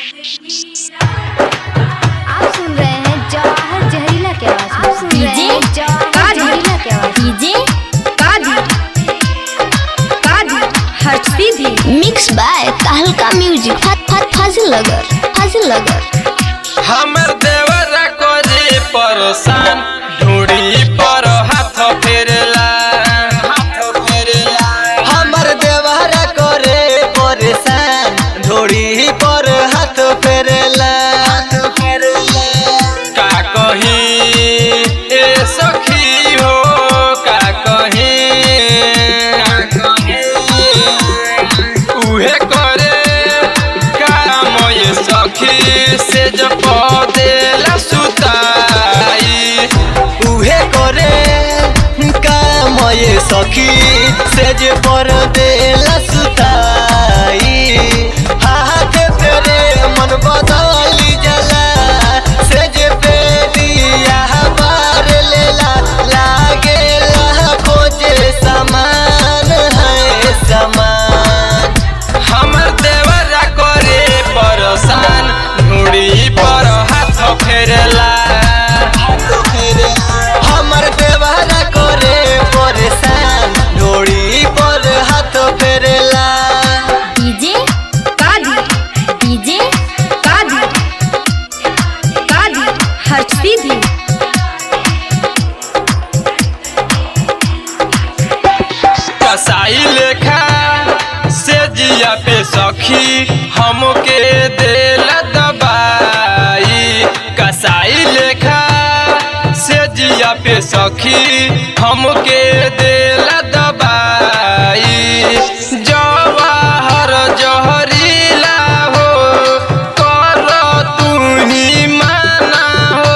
आप सुन रहे हैं जवाहर जहरीला की आवाज में। डीजे जहरीला की आवाज। डीजे हर्ष सीधी मिक्स बाय तहलका म्यूजिक। फाजिल नगर हमर देवरा कोरी परेशान ढूंढी पर हाथ फेरला हमर देवरा करे परेशान ढोड़ी पर हाथ फेरला का कही ए सखी हो का कही उहे करे काम ये सखी से जब देला सुताई उहे करे काम ये सखी सेज पर देला सुताई हाथ फेरे मन बदली जला सेज पे दिया बार लेला लागेला खोजे समान है समान हमर देवरा करे परेशान ढूंढी पर हाथ फेरला हमर देवरा करे परेशान ढोड़ी पर हाथ फेरला डीजे हर्ष सीधी कसाई लेखा से जिया पे सखी हमके देला दबाई कसाई लेखा से जिया पे सखी हमके देला दबाई जवाहर जहरीला हो कर तू ही माना हो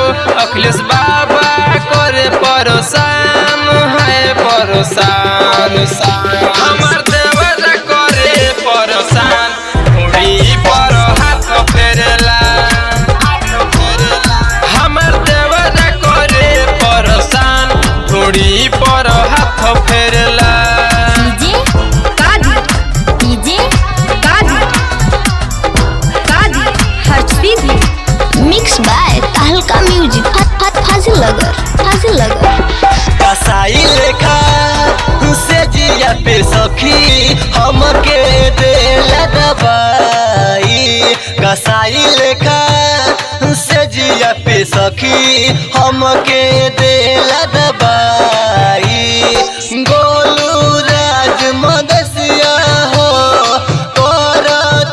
अखिलेश बाबा करे परेशान है परेशान हमर देवरा करे परेशान ढूंढी पर हाथ फेरला हमर देवरा करे परेशान ढूंढी पर हाथ फेरला डीजे हर्ष सीधी मिक्स बाय तहलका म्यूजिक। फाजिल नगर कसाई लेखा से जिया पे सखी हमके देला दबाई कसाई लेखा से जिया पे सखी हमके देला दबाई गोलू राज मदसिया हो कर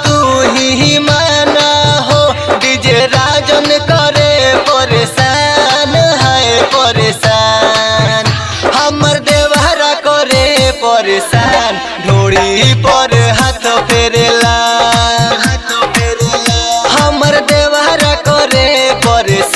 तू ही माना हो डीजे राजन करे परेशान है परेशान हमर देवरा करे परेशान ढोड़ी पर हाथ फेरला हमर देवरा करे परेशान